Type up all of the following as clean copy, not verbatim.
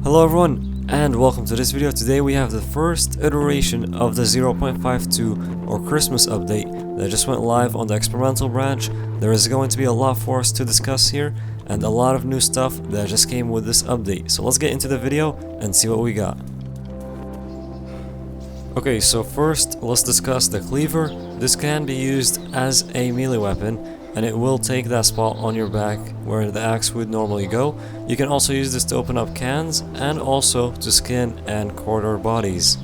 Hello everyone, and welcome to this video. Today we have the first iteration of the 0.52 or Christmas update that just went live on the experimental branch. There is going to be a lot for us to discuss here, and a lot of new stuff that just came with this update. So let's get into the video and see what we got. Okay, so first let's discuss the Cleaver. This can be used as a melee weapon, and it will take that spot on your back where the axe would normally go. You can also use this to open up cans and also to skin and quarter bodies.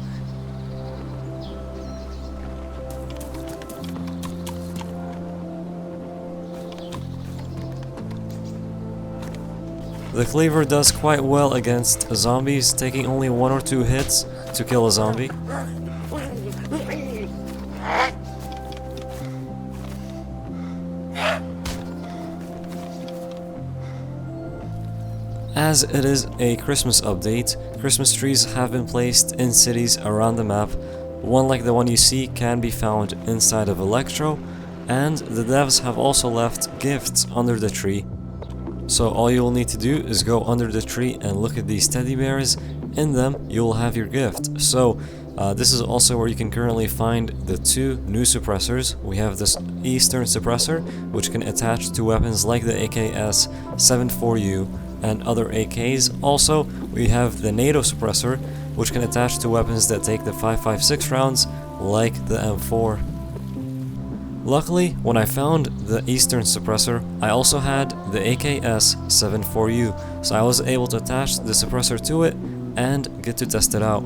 The Cleaver does quite well against zombies, taking only 1 or 2 hits to kill a zombie. As it is a Christmas update, Christmas trees have been placed in cities around the map. One like the one you see can be found inside of Elektro, and the devs have also left gifts under the tree. So all you will need to do is go under the tree and look at these teddy bears. In them you will have your gift. So this is also where you can currently find the 2 new suppressors. We have this Eastern Suppressor, which can attach to weapons like the AKS-74U and other AKs. Also, we have the NATO Suppressor, which can attach to weapons that take the 5.56 rounds, like the M4. Luckily, when I found the Eastern Suppressor, I also had the AKS-74U, so I was able to attach the suppressor to it and get to test it out.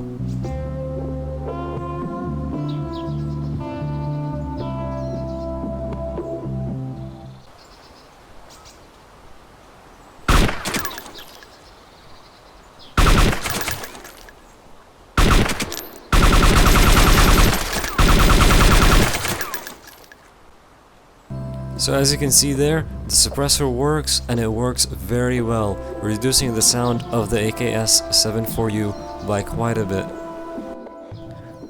So as you can see there, the suppressor works, and it works very well, reducing the sound of the AKS-74U by quite a bit.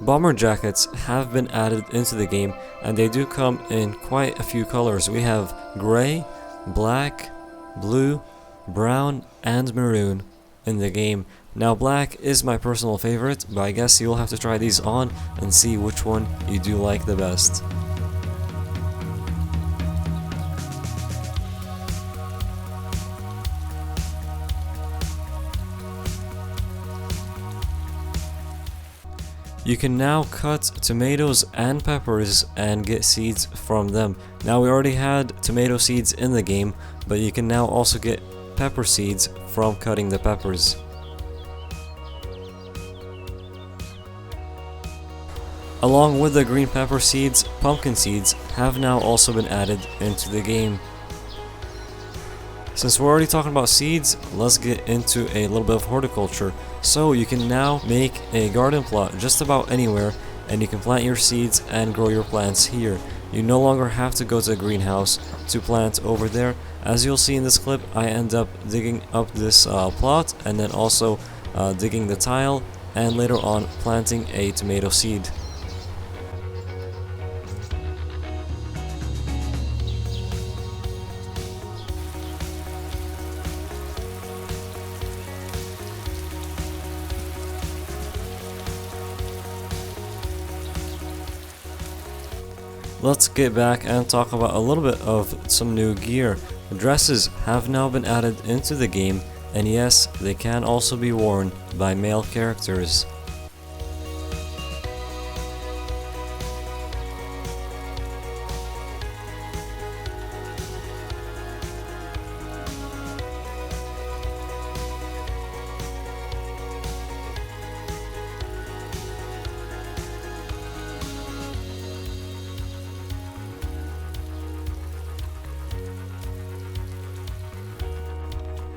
Bomber jackets have been added into the game, and they do come in quite a few colors. We have gray, black, blue, brown, and maroon in the game. Now black is my personal favorite, but I guess you'll have to try these on and see which one you do like the best. You can now cut tomatoes and peppers and get seeds from them. Now we already had tomato seeds in the game, but you can now also get pepper seeds from cutting the peppers. Along with the green pepper seeds, pumpkin seeds have now also been added into the game. Since we're already talking about seeds, let's get into a little bit of horticulture. So you can now make a garden plot just about anywhere, and you can plant your seeds and grow your plants here. You no longer have to go to the greenhouse to plant over there. As you'll see in this clip, I end up digging up this plot, and then also digging the tile, and later on planting a tomato seed. Let's get back and talk about a little bit of some new gear. Dresses have now been added into the game, and yes, they can also be worn by male characters.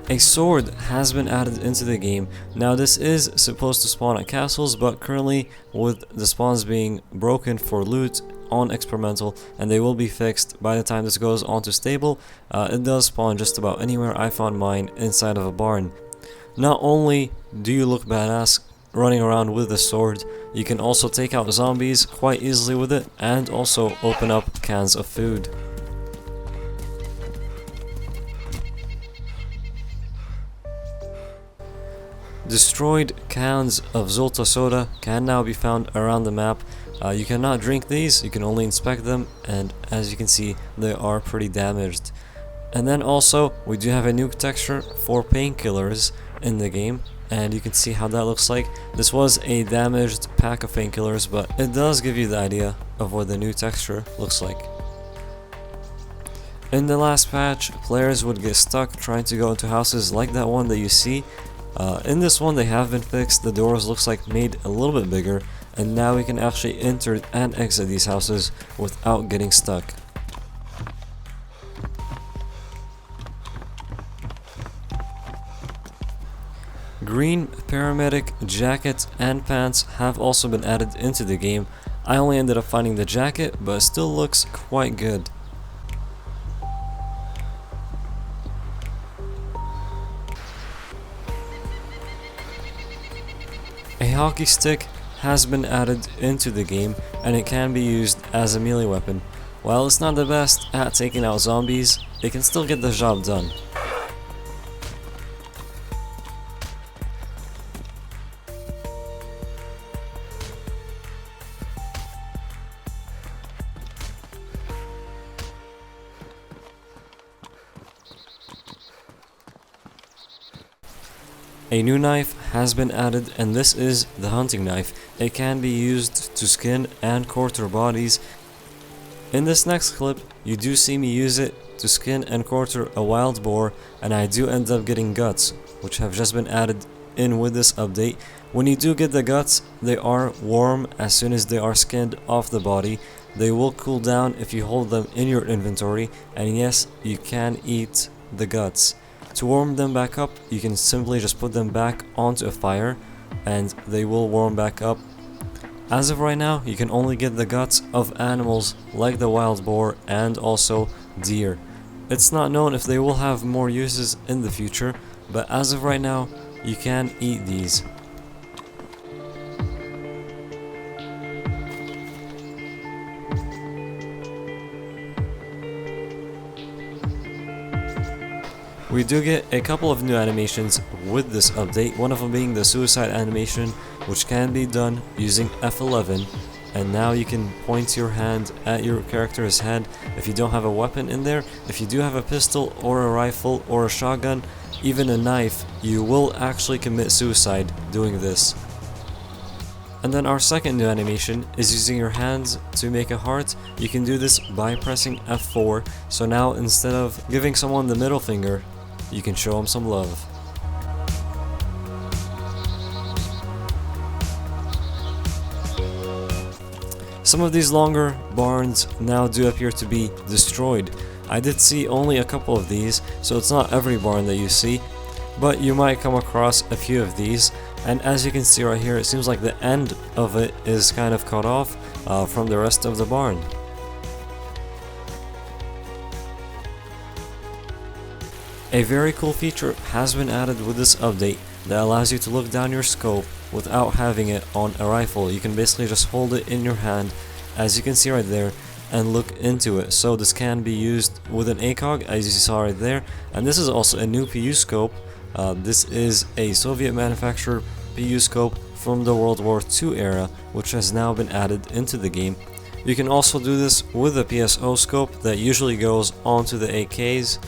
A sword has been added into the game. Now this is supposed to spawn at castles, but currently with the spawns being broken for loot on experimental, and they will be fixed by the time this goes on to stable, it does spawn just about anywhere. I found mine inside of a barn. Not only do you look badass running around with the sword, you can also take out zombies quite easily with it, and also open up cans of food. Destroyed cans of Zolta soda can now be found around the map. You cannot drink these, you can only inspect them, and as you can see, they are pretty damaged. And then also, we do have a new texture for painkillers in the game, and you can see how that looks like. This was a damaged pack of painkillers, but it does give you the idea of what the new texture looks like. In the last patch, players would get stuck trying to go into houses like that one that you see. In this one, they have been fixed. The doors looks like made a little bit bigger, and now we can actually enter and exit these houses without getting stuck. Green Paramedic jacket and pants have also been added into the game. I only ended up finding the jacket, but it still looks quite good. A hockey stick has been added into the game, and it can be used as a melee weapon. While it's not the best at taking out zombies, it can still get the job done. A new knife has been added, and this is the hunting knife. It can be used to skin and quarter bodies. In this next clip, you do see me use it to skin and quarter a wild boar, and I do end up getting guts, which have just been added in with this update. When you do get the guts, they are warm as soon as they are skinned off the body. They will cool down if you hold them in your inventory, and yes, you can eat the guts. To warm them back up, you can simply just put them back onto a fire and they will warm back up. As of right now, you can only get the guts of animals like the wild boar and also deer. It's not known if they will have more uses in the future, but as of right now, you can eat these. We do get a couple of new animations with this update, one of them being the suicide animation, which can be done using F11, and now you can point your hand at your character's head if you don't have a weapon in there. If you do have a pistol or a rifle or a shotgun, even a knife, you will actually commit suicide doing this. And then our second new animation is using your hands to make a heart. You can do this by pressing F4, so now instead of giving someone the middle finger, you can show them some love. Some of these longer barns now do appear to be destroyed. I did see only a couple of these, so it's not every barn that you see, but you might come across a few of these. And as you can see right here, it seems like the end of it is kind of cut off from the rest of the barn. A very cool feature has been added with this update that allows you to look down your scope without having it on a rifle. You can basically just hold it in your hand, as you can see right there, and look into it. So this can be used with an ACOG, as you saw right there, and this is also a new PU scope. This is a Soviet manufactured PU scope from the World War II era, which has now been added into the game. You can also do this with a PSO scope that usually goes onto the AKs.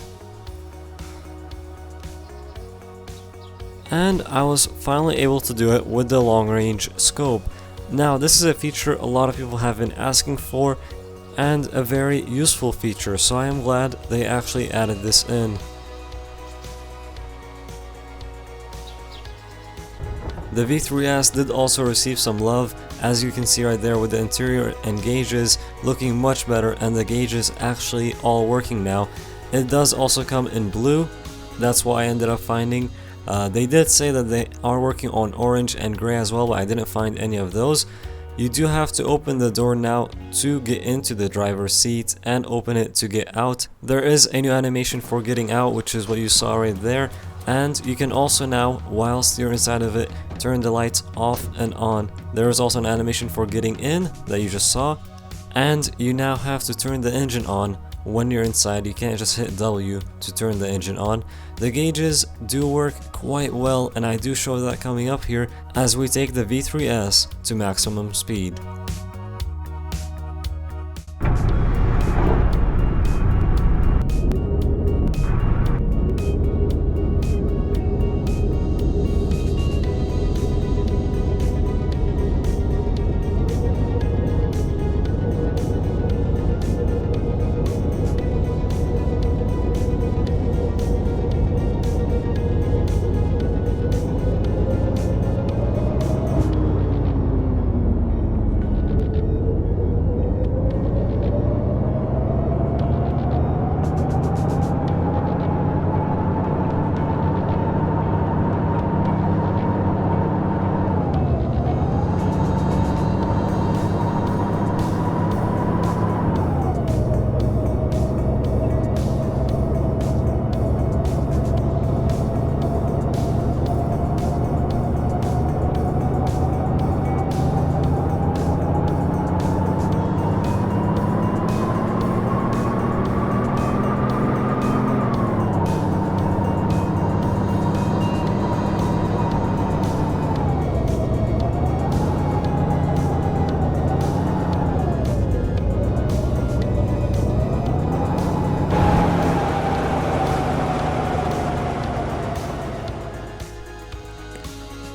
And I was finally able to do it with the long range scope. Now this is a feature a lot of people have been asking for, and a very useful feature, so I am glad they actually added this in. The V3S did also receive some love, as you can see right there, with the interior and gauges looking much better, and the gauges actually all working now. It does also come in blue, that's what I ended up finding. They did say that they are working on orange and gray as well, but I didn't find any of those. You do have to open the door now to get into the driver's seat and open it to get out. There is a new animation for getting out, which is what you saw right there. And you can also now, whilst you're inside of it, turn the lights off and on. There is also an animation for getting in that you just saw. And you now have to turn the engine on when you're inside. You can't just hit W to turn the engine on. The gauges do work quite well, and I do show that coming up here as we take the V3S to maximum speed.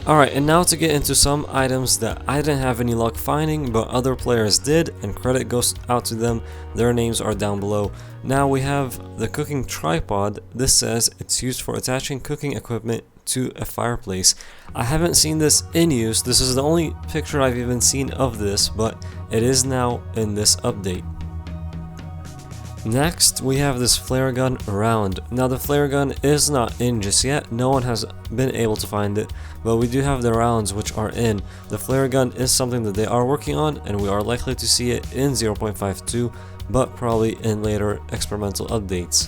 Alright, and now to get into some items that I didn't have any luck finding, but other players did, and credit goes out to them. Their names are down below. Now we have the cooking tripod. This says it's used for attaching cooking equipment to a fireplace. I haven't seen this in use. This is the only picture I've even seen of this, but it is now in this update. Next, we have this flare gun round. Now the flare gun is not in just yet, no one has been able to find it, but we do have the rounds which are in. The flare gun is something that they are working on, and we are likely to see it in 0.52, but probably in later experimental updates.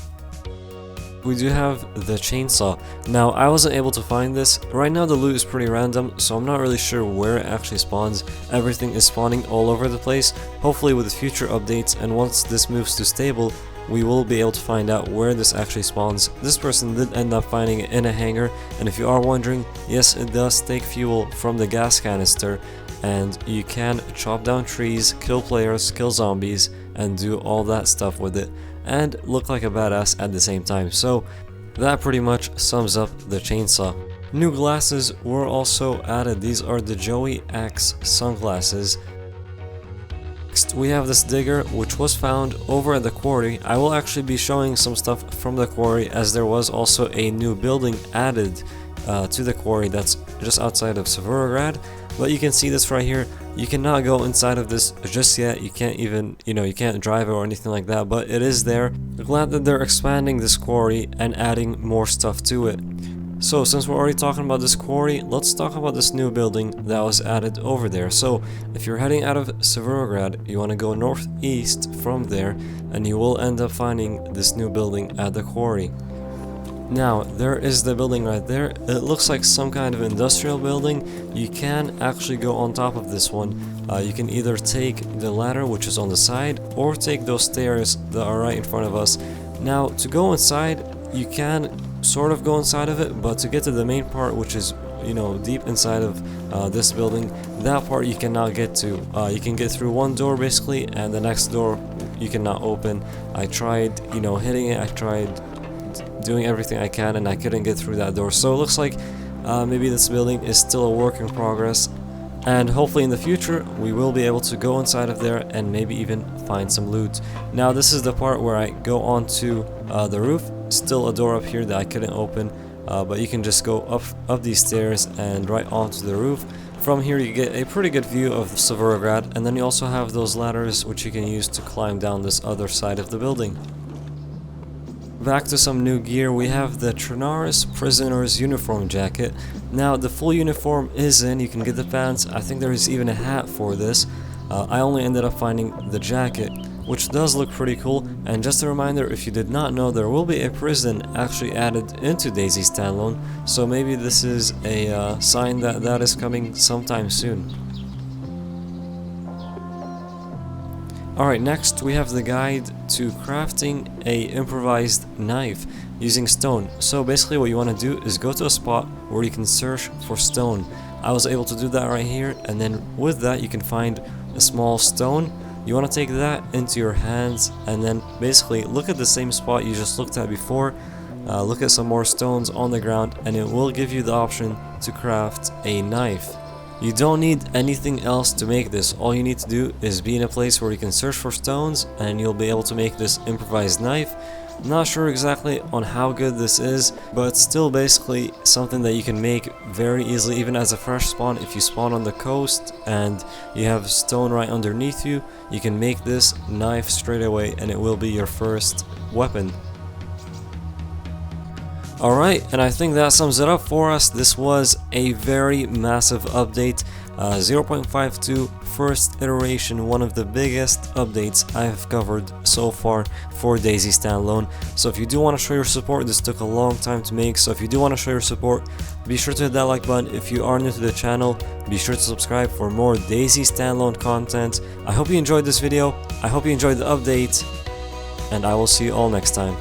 We do have the chainsaw. Now I wasn't able to find this. Right now the loot is pretty random, so I'm not really sure where it actually spawns. Everything is spawning all over the place. Hopefully with future updates, and once this moves to stable, we will be able to find out where this actually spawns. This person did end up finding it in a hangar, and if you are wondering, yes, it does take fuel from the gas canister, and you can chop down trees, kill players, kill zombies, and do all that stuff with it, and look like a badass at the same time. So that pretty much sums up the chainsaw. New glasses were also added. These are the Joey X sunglasses. Next we have this digger, which was found over at the quarry. I will actually be showing some stuff from the quarry, as there was also a new building added to the quarry that's just outside of Severograd. But you can see this right here. You cannot go inside of this just yet. You can't even, you can't drive it or anything like that, but it is there. I'm glad that they're expanding this quarry and adding more stuff to it. So since we're already talking about this quarry, let's talk about this new building that was added over there. So if you're heading out of Severograd, you want to go northeast from there, and you will end up finding this new building at the quarry. Now, there is the building right there. It looks like some kind of industrial building. You can actually go on top of this one. You can either take the ladder, which is on the side, or take those stairs that are right in front of us. Now, to go inside, you can sort of go inside of it, but to get to the main part, which is, deep inside of this building, that part you cannot get to. You can get through one door basically, and the next door you cannot open. I tried, hitting it, I tried doing everything I can, and I couldn't get through that door. So it looks like maybe this building is still a work in progress, and hopefully in the future we will be able to go inside of there and maybe even find some loot. Now this is the part where I go onto the roof. Still a door up here that I couldn't open, but you can just go up these stairs and right onto the roof. From here you get a pretty good view of Severograd, and then you also have those ladders which you can use to climb down this other side of the building. Back to some new gear, we have the Norris prisoner's uniform jacket. Now the full uniform is in, you can get the pants, I think there is even a hat for this. I only ended up finding the jacket, which does look pretty cool. And just a reminder, if you did not know, there will be a prison actually added into DayZ Standalone, so maybe this is a sign that that is coming sometime soon. Alright, next we have the guide to crafting a improvised knife using stone. So basically what you want to do is go to a spot where you can search for stone. I was able to do that right here, and then with that you can find a small stone. You want to take that into your hands and then basically look at the same spot you just looked at before. Look at some more stones on the ground, and it will give you the option to craft a knife. You don't need anything else to make this. All you need to do is be in a place where you can search for stones and you'll be able to make this improvised knife. Not sure exactly on how good this is, but still basically something that you can make very easily, even as a fresh spawn. If you spawn on the coast and you have stone right underneath you, you can make this knife straight away and it will be your first weapon. Alright, and I think that sums it up for us. This was a very massive update. 0.52 first iteration, one of the biggest updates I've covered so far for DayZ Standalone. So if you do want to show your support, this took a long time to make, so if you do want to show your support, be sure to hit that like button. If you are new to the channel, be sure to subscribe for more DayZ Standalone content. I hope you enjoyed this video, I hope you enjoyed the update, and I will see you all next time.